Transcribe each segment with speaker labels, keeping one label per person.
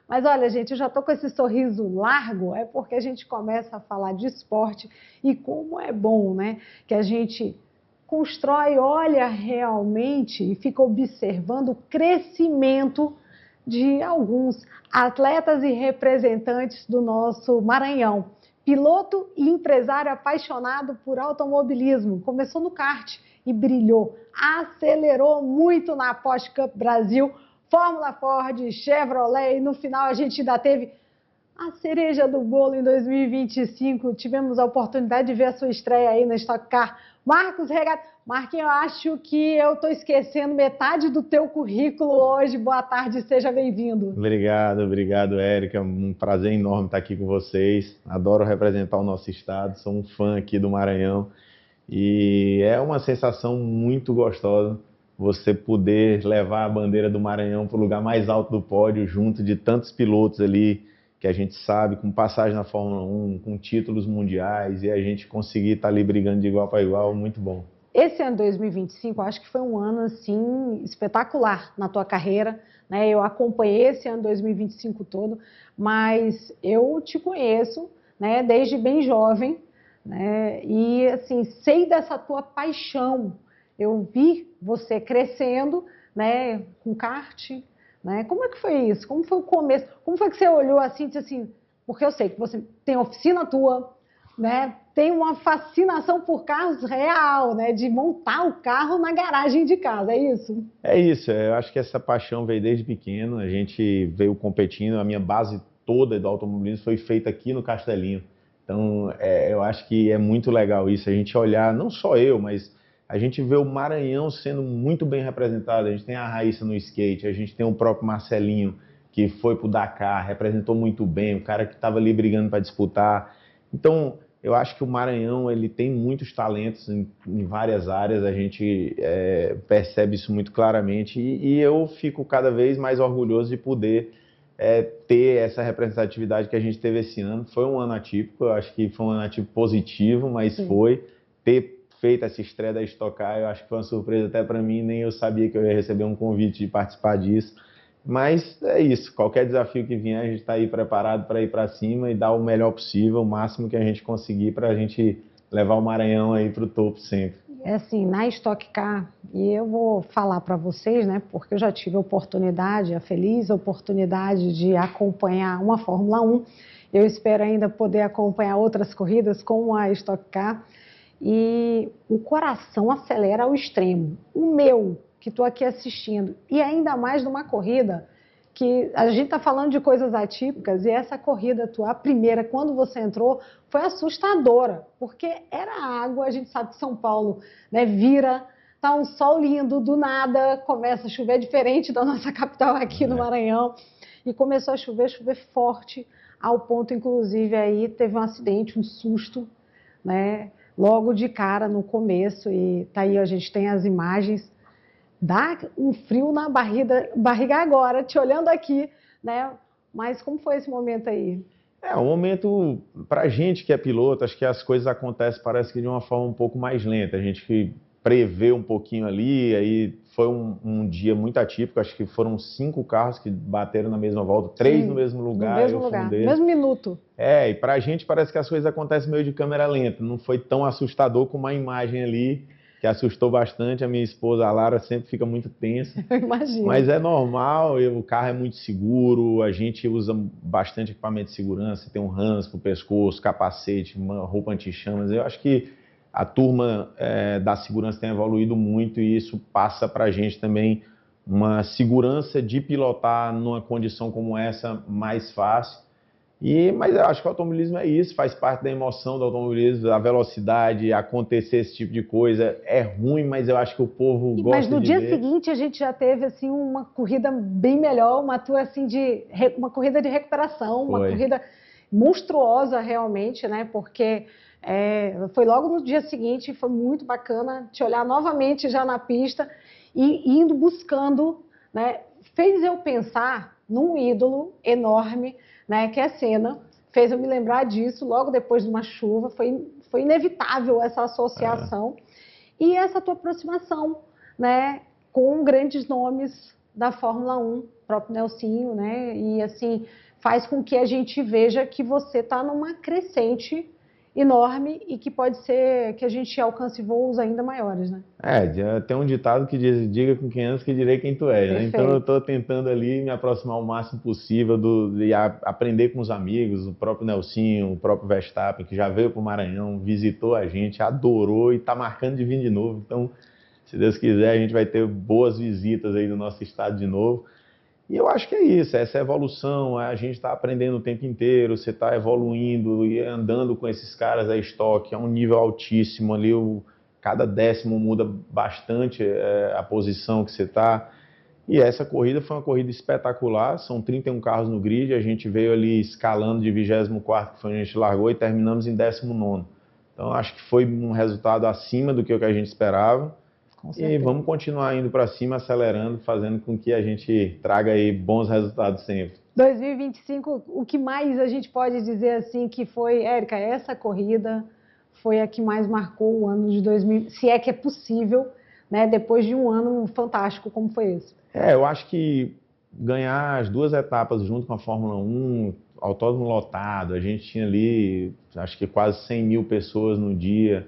Speaker 1: Mas olha, gente, eu já estou com esse sorriso largo, é porque a gente começa a falar de esporte e como é bom, né? Que a gente constrói, olha realmente e fica observando o crescimento de alguns atletas e representantes do nosso Maranhão. Piloto e empresário apaixonado por automobilismo, começou no kart e brilhou, acelerou muito na Porsche Cup Brasil, Fórmula Ford, Chevrolet, e no final a gente ainda teve a cereja do bolo em 2025. Tivemos a oportunidade de ver a sua estreia aí na Stock Car. Marcos Regato. Marquinhos, eu acho que eu estou esquecendo metade do teu currículo hoje. Boa tarde, seja bem-vindo.
Speaker 2: Obrigado, Érica. Um prazer enorme estar aqui com vocês. Adoro representar o nosso estado, sou um fã aqui do Maranhão. E é uma sensação muito gostosa você poder levar a bandeira do Maranhão para o lugar mais alto do pódio, junto de tantos pilotos ali que a gente sabe, com passagem na Fórmula 1, com títulos mundiais, e a gente conseguir estar ali brigando de igual para igual, muito bom.
Speaker 1: Esse ano 2025, acho que foi um ano assim espetacular na tua carreira, né? Eu acompanhei esse ano 2025 todo, mas eu te conheço, né, desde bem jovem, né? E assim, sei dessa tua paixão. Eu vi você crescendo, né, com kart, né? Como é que foi isso? Como foi o começo? Como foi que você olhou assim e disse assim, porque eu sei que você tem oficina tua, né? Tem uma fascinação por carros real, né? De montar o carro na garagem de casa, é isso?
Speaker 2: É isso, eu acho que essa paixão veio desde pequeno, a gente veio competindo, a minha base toda do automobilismo foi feita aqui no Castelinho. Então, eu acho que é muito legal isso, a gente olhar, não só eu, mas a gente vê o Maranhão sendo muito bem representado. A gente tem a Raíssa no skate, a gente tem o próprio Marcelinho, que foi pro Dakar, representou muito bem, o cara que estava ali brigando para disputar. Então, eu acho que o Maranhão ele tem muitos talentos em várias áreas, a gente percebe isso muito claramente e eu fico cada vez mais orgulhoso de poder ter essa representatividade que a gente teve esse ano. Foi um ano atípico, eu acho que foi um ano atípico positivo, mas
Speaker 1: Sim.
Speaker 2: foi ter feito essa estreia da Stock Car, eu acho que foi uma surpresa até para mim, nem eu sabia que eu ia receber um convite de participar disso. Mas é isso, qualquer desafio que vier, a gente está aí preparado para ir para cima e dar o melhor possível, o máximo que a gente conseguir para a gente levar o Maranhão aí para o topo sempre.
Speaker 1: É assim, na Stock Car, e eu vou falar para vocês, né, porque eu já tive a oportunidade, a feliz oportunidade de acompanhar uma Fórmula 1, eu espero ainda poder acompanhar outras corridas com a Stock Car, e o coração acelera ao extremo. O meu, que estou aqui assistindo, e ainda mais numa corrida que a gente está falando de coisas atípicas, e essa corrida tua, a primeira, quando você entrou, foi assustadora, porque era água, a gente sabe que São Paulo, né, vira, tá um sol lindo, do nada começa a chover, diferente da nossa capital aqui no Maranhão, e começou a chover forte, ao ponto, inclusive, aí teve um acidente, um susto, né, logo de cara no começo, e tá aí, a gente tem as imagens. Dá um frio na barriga agora, te olhando aqui, né? Mas como foi esse momento aí?
Speaker 2: Um momento, para a gente que é piloto, acho que as coisas acontecem, parece que de uma forma um pouco mais lenta. A gente que prevê um pouquinho ali, aí foi um dia muito atípico, acho que foram 5 carros que bateram na mesma volta, 3 no mesmo lugar.
Speaker 1: No mesmo lugar, no mesmo minuto.
Speaker 2: E para a gente parece que as coisas acontecem meio de câmera lenta, não foi tão assustador como uma imagem ali, que assustou bastante. A minha esposa, a Lara, sempre fica muito tensa.
Speaker 1: Eu imagino.
Speaker 2: Mas é normal, o carro é muito seguro, a gente usa bastante equipamento de segurança, tem um harness para o pescoço, capacete, uma roupa anti-chamas. Eu acho que a turma da segurança tem evoluído muito e isso passa para a gente também uma segurança de pilotar numa condição como essa mais fácil. Mas eu acho que o automobilismo é isso, faz parte da emoção do automobilismo, a velocidade, acontecer esse tipo de coisa é ruim, mas eu acho que o povo gosta de ver.
Speaker 1: Mas no dia seguinte a gente já teve assim uma corrida bem melhor, uma uma corrida de recuperação, uma corrida monstruosa realmente, né? Porque foi logo no dia seguinte, foi muito bacana te olhar novamente já na pista e indo buscando, né? Fez eu pensar num ídolo enorme, né, que é Senna, fez eu me lembrar disso logo depois de uma chuva, foi inevitável essa associação e essa tua aproximação, né, com grandes nomes, da Fórmula 1, próprio Nelsinho, né? E assim, faz com que a gente veja que você está numa crescente enorme e que pode ser que a gente alcance voos ainda maiores, né?
Speaker 2: Tem um ditado que diz, diga com quem andas que direi quem tu és, né? Então eu
Speaker 1: Perfeito.
Speaker 2: estou tentando ali me aproximar o máximo possível e aprender com os amigos, o próprio Nelsinho, o próprio Verstappen, que já veio para o Maranhão, visitou a gente, adorou e está marcando de vir de novo. Então, se Deus quiser, a gente vai ter boas visitas aí no nosso estado de novo. E eu acho que é isso, essa evolução, a gente está aprendendo o tempo inteiro, você está evoluindo e andando com esses caras a estoque, a um nível altíssimo ali, cada décimo muda bastante a posição que você está. E essa corrida foi uma corrida espetacular, são 31 carros no grid, a gente veio ali escalando de 24º, que foi onde a gente largou, e terminamos em 19º. Então acho que foi um resultado acima do que a gente esperava. E vamos continuar indo para cima, acelerando, fazendo com que a gente traga aí bons resultados sempre.
Speaker 1: 2025, o que mais a gente pode dizer assim que foi, Érica, essa corrida foi a que mais marcou o ano de 2000, se é que é possível, né, depois de um ano fantástico como foi esse?
Speaker 2: Eu acho que ganhar as duas etapas junto com a Fórmula 1, autódromo lotado, a gente tinha ali, acho que quase 100 mil pessoas no dia,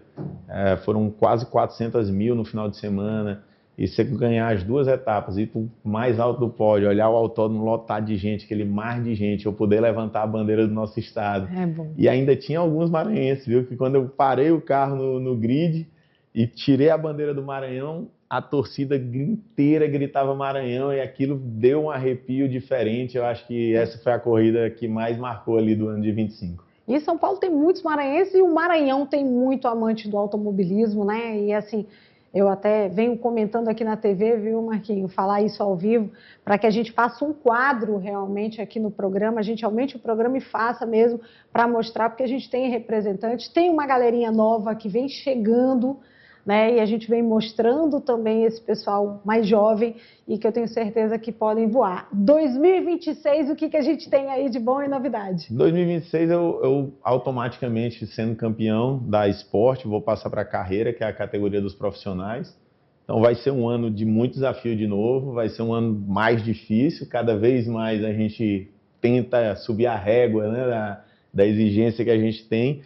Speaker 2: foram quase 400 mil no final de semana, e você ganhar as duas etapas, ir para o mais alto do pódio, olhar o autódromo lotado de gente, aquele mar de gente, eu poder levantar a bandeira do nosso estado.
Speaker 1: É bom.
Speaker 2: E ainda tinha alguns maranhenses, viu, que quando eu parei o carro no grid e tirei a bandeira do Maranhão, a torcida inteira gritava Maranhão e aquilo deu um arrepio diferente. Eu acho que essa foi a corrida que mais marcou ali do ano de 25.
Speaker 1: E São Paulo tem muitos maranhenses e o Maranhão tem muito amante do automobilismo, né? E assim, eu até venho comentando aqui na TV, viu, Marquinho, falar isso ao vivo, para que a gente faça um quadro realmente aqui no programa, a gente aumente o programa e faça mesmo para mostrar, porque a gente tem representantes, tem uma galerinha nova que vem chegando, né? E a gente vem mostrando também esse pessoal mais jovem e que eu tenho certeza que podem voar. 2026, o que a gente tem aí de bom e novidade?
Speaker 2: 2026 eu automaticamente, sendo campeão da esporte, vou passar para a carreira, que é a categoria dos profissionais. Então vai ser um ano de muito desafio de novo, vai ser um ano mais difícil, cada vez mais a gente tenta subir a régua, né, da exigência que a gente tem.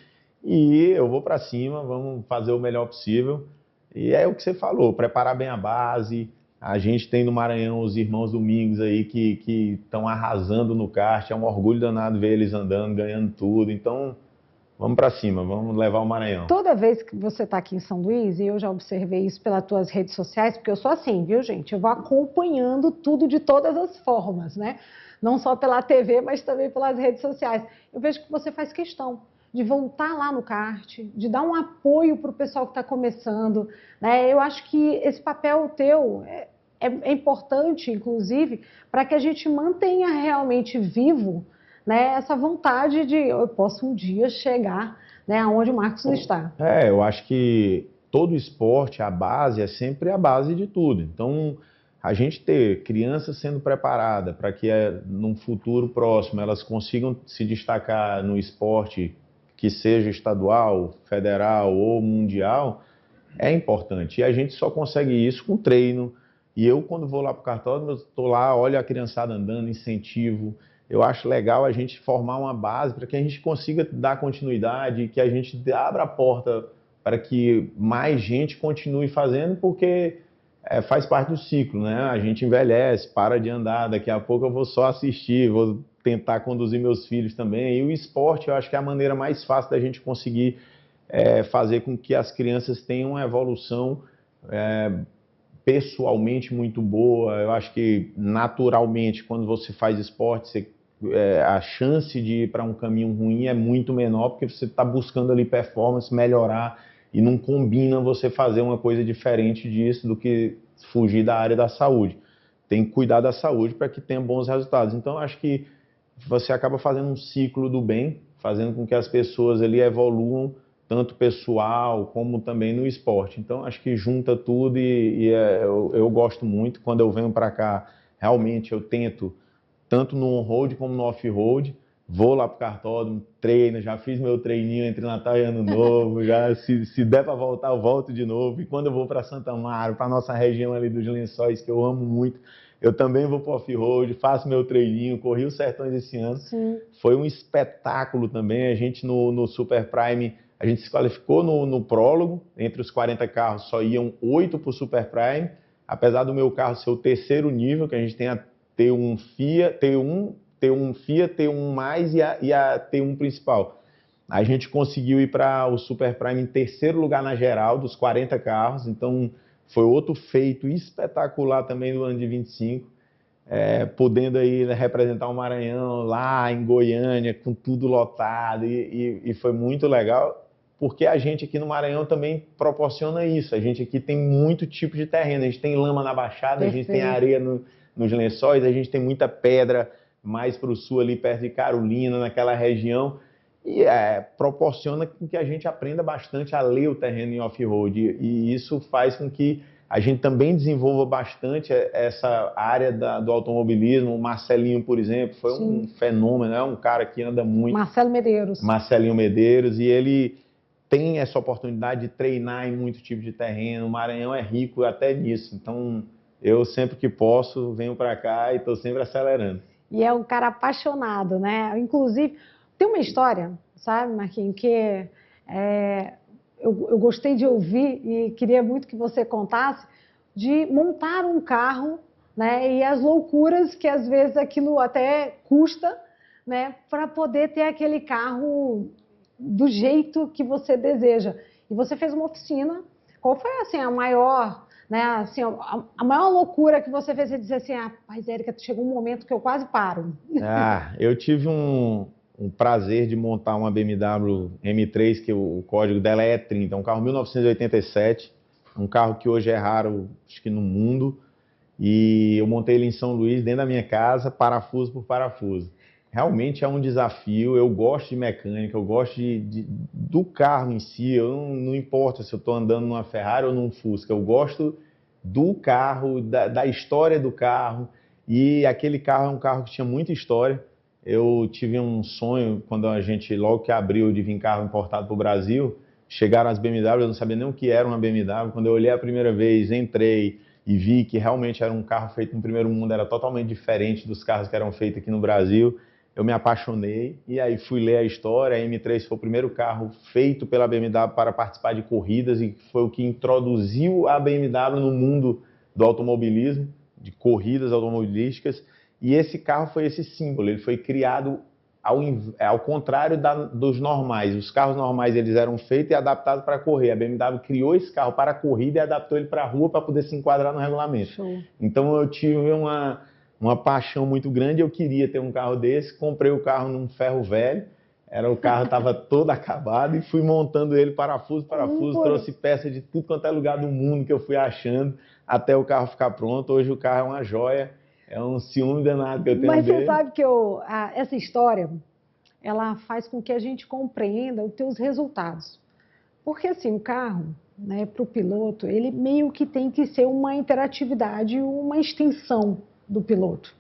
Speaker 2: E eu vou para cima, vamos fazer o melhor possível. E é o que você falou, preparar bem a base. A gente tem no Maranhão os irmãos Domingos aí que estão arrasando no kart. É um orgulho danado ver eles andando, ganhando tudo. Então, vamos para cima, vamos levar o Maranhão.
Speaker 1: Toda vez que você está aqui em São Luís, e eu já observei isso pelas tuas redes sociais, porque eu sou assim, viu, gente? Eu vou acompanhando tudo de todas as formas, né? Não só pela TV, mas também pelas redes sociais. Eu vejo que você faz questão de voltar lá no kart, de dar um apoio para o pessoal que está começando, né? Eu acho que esse papel teu é importante, inclusive, para que a gente mantenha realmente vivo, né, essa vontade de eu posso um dia chegar, né, aonde o Marcos está.
Speaker 2: Eu acho que todo esporte, a base é sempre a base de tudo. Então, a gente ter crianças sendo preparadas para que num futuro próximo elas consigam se destacar no esporte, que seja estadual, federal ou mundial, é importante. E a gente só consegue isso com treino. E eu, quando vou lá para o cartódromo, eu estou lá, olho a criançada andando, incentivo. Eu acho legal a gente formar uma base para que a gente consiga dar continuidade, que a gente abra a porta para que mais gente continue fazendo, porque faz parte do ciclo, né? A gente envelhece, para de andar, daqui a pouco eu vou só assistir, vou tentar conduzir meus filhos também. E o esporte, eu acho que é a maneira mais fácil da gente conseguir fazer com que as crianças tenham uma evolução pessoalmente muito boa. Eu acho que naturalmente, quando você faz esporte, a chance de ir para um caminho ruim é muito menor, porque você está buscando ali performance, melhorar, e não combina você fazer uma coisa diferente disso do que fugir da área da saúde. Tem que cuidar da saúde para que tenha bons resultados. Então, acho que você acaba fazendo um ciclo do bem, fazendo com que as pessoas ali evoluam, tanto pessoal como também no esporte. Então, acho que junta tudo eu gosto muito. Quando eu venho para cá, realmente eu tento, tanto no on-road como no off-road, vou lá para o cartódromo, treino, já fiz meu treininho entre Natal e Ano Novo, já se der para voltar, eu volto de novo. E quando eu vou para Santa Amaro, para a nossa região ali dos Lençóis, que eu amo muito, Eu também vou para o off-road, faço meu treininho, corri os Sertões esse ano.
Speaker 1: Sim.
Speaker 2: Foi um espetáculo também. A gente no Super Prime, a gente se qualificou no prólogo. Entre os 40 carros, só iam 8 para o Super Prime. Apesar do meu carro ser o terceiro nível, que a gente tem a T1 Fiat, T1 Fiat, T1 mais e a T1 principal. A gente conseguiu ir para o Super Prime em terceiro lugar na geral, dos 40 carros. Então, foi outro feito espetacular também do ano de 25. Podendo aí representar o Maranhão lá em Goiânia, com tudo lotado. E foi muito legal, porque a gente aqui no Maranhão também proporciona isso. A gente aqui tem muito tipo de terreno. A gente tem lama na Baixada,
Speaker 1: Perfeito.
Speaker 2: A gente tem areia nos Lençóis, a gente tem muita pedra mais para o sul, ali perto de Carolina, naquela região. E proporciona que a gente aprenda bastante a ler o terreno em off-road. E isso faz com que a gente também desenvolva bastante essa área do automobilismo. O Marcelinho, por exemplo, foi um fenômeno, é um cara que anda muito. Marcelinho Medeiros, e ele tem essa oportunidade de treinar em muito tipo de terreno. O Maranhão é rico até nisso. Então, eu sempre que posso, venho para cá e estou sempre acelerando.
Speaker 1: E é um cara apaixonado, né? Inclusive, tem uma história, sabe, Marquinhos, que eu gostei de ouvir e queria muito que você contasse, de montar um carro, né, e as loucuras que às vezes aquilo até custa, né, para poder ter aquele carro do jeito que você deseja. E você fez uma oficina. Qual foi assim a maior, né, assim, a maior loucura que você fez? Você dizer assim: rapaz, Érica, chegou um momento que eu quase paro.
Speaker 2: Eu tive um prazer de montar uma BMW M3, que o código dela é E30, é um carro 1987, um carro que hoje é raro, acho que no mundo, e eu montei ele em São Luís, dentro da minha casa, parafuso por parafuso. Realmente é um desafio. Eu gosto de mecânica, eu gosto do carro em si. Eu não importa se eu estou andando numa Ferrari ou num Fusca, eu gosto do carro, da história do carro. E aquele carro é um carro que tinha muita história. Eu tive um sonho, quando a gente, logo que abriu, de vir carro importado para o Brasil, chegaram as BMW, eu não sabia nem o que era uma BMW. Quando eu olhei a primeira vez, entrei e vi que realmente era um carro feito no primeiro mundo, era totalmente diferente dos carros que eram feitos aqui no Brasil. Eu me apaixonei e aí fui ler a história. A M3 foi o primeiro carro feito pela BMW para participar de corridas e foi o que introduziu a BMW no mundo do automobilismo, de corridas automobilísticas. E esse carro foi esse símbolo, ele foi criado ao contrário dos normais. Os carros normais eles eram feitos e adaptados para correr. A BMW criou esse carro para a corrida e adaptou ele para a rua para poder se enquadrar no regulamento.
Speaker 1: Show.
Speaker 2: Então eu tive uma paixão muito grande, eu queria ter um carro desse, comprei o carro num ferro velho, o carro estava todo acabado e fui montando ele parafuso, trouxe peças de tudo quanto é lugar do mundo que eu fui achando até o carro ficar pronto. Hoje o carro é uma joia, é um ciúme danado que eu tenho
Speaker 1: dele. Mas
Speaker 2: você
Speaker 1: sabe que essa história, ela faz com que a gente compreenda os teus resultados. Porque assim, o carro, né, para o piloto, ele meio que tem que ser uma interatividade, uma extensão do piloto.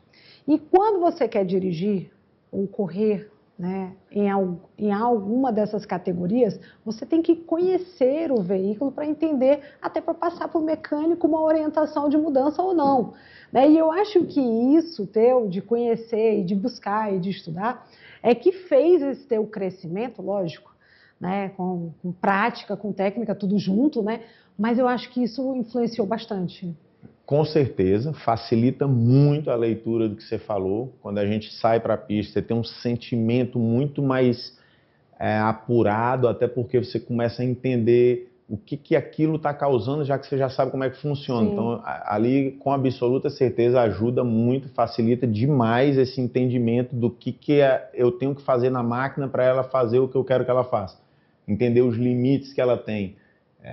Speaker 1: E quando você quer dirigir ou correr, né, em alguma dessas categorias, você tem que conhecer o veículo para entender, até para passar para o mecânico uma orientação de mudança ou não. Né? E eu acho que isso teu, de conhecer e de buscar e de estudar, é que fez esse teu crescimento, lógico, né, com prática, com técnica, tudo junto, né? Mas eu acho que isso influenciou bastante.
Speaker 2: Com certeza, facilita muito a leitura do que você falou. Quando a gente sai para a pista, você tem um sentimento muito mais apurado, até porque você começa a entender o que aquilo está causando, já que você já sabe como é que funciona. Sim. Então, ali, com absoluta certeza, ajuda muito, facilita demais esse entendimento do que eu tenho que fazer na máquina para ela fazer o que eu quero que ela faça. Entender os limites que ela tem.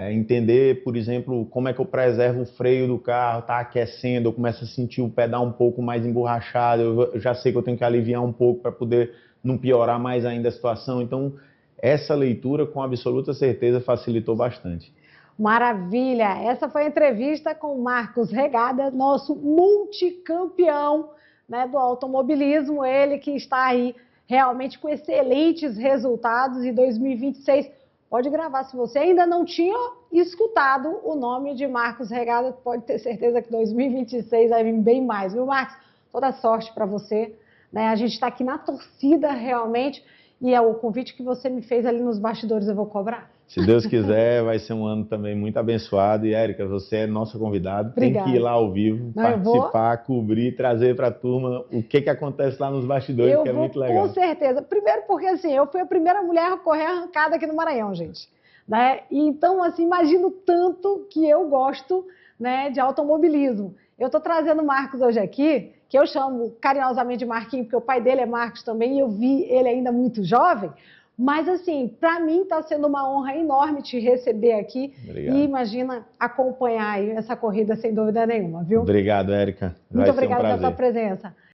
Speaker 2: Entender, por exemplo, como é que eu preservo o freio do carro, está aquecendo, eu começo a sentir o pedal um pouco mais emborrachado, eu já sei que eu tenho que aliviar um pouco para poder não piorar mais ainda a situação. Então, essa leitura, com absoluta certeza, facilitou bastante.
Speaker 1: Maravilha! Essa foi a entrevista com o Marcos Regada, nosso multicampeão, né, do automobilismo, ele que está aí realmente com excelentes resultados em 2026. pode gravar. Se você ainda não tinha escutado o nome de Marcos Regada, pode ter certeza que 2026 vai vir bem mais, viu, Marcos? Toda sorte para você, né? A gente está aqui na torcida realmente, e é o convite que você me fez ali nos bastidores, eu vou cobrar.
Speaker 2: Se Deus quiser, vai ser um ano também muito abençoado. E, Érica, você é nossa convidada.
Speaker 1: Obrigada.
Speaker 2: Tem que ir lá ao vivo,
Speaker 1: Não,
Speaker 2: participar, cobrir, trazer para a turma o que acontece lá nos bastidores, que é muito legal.
Speaker 1: Com certeza. Primeiro porque, assim, eu fui a primeira mulher a correr arrancada aqui no Maranhão, gente. Né? Então, assim, imagino tanto que eu gosto, né, de automobilismo. Eu estou trazendo o Marcos hoje aqui, que eu chamo carinhosamente de Marquinhos, porque o pai dele é Marcos também, e eu vi ele ainda muito jovem. Mas, assim, para mim está sendo uma honra enorme te receber aqui. Obrigado. E imagina acompanhar aí essa corrida sem dúvida nenhuma, viu?
Speaker 2: Obrigado, Érica.
Speaker 1: Muito obrigada pela sua presença.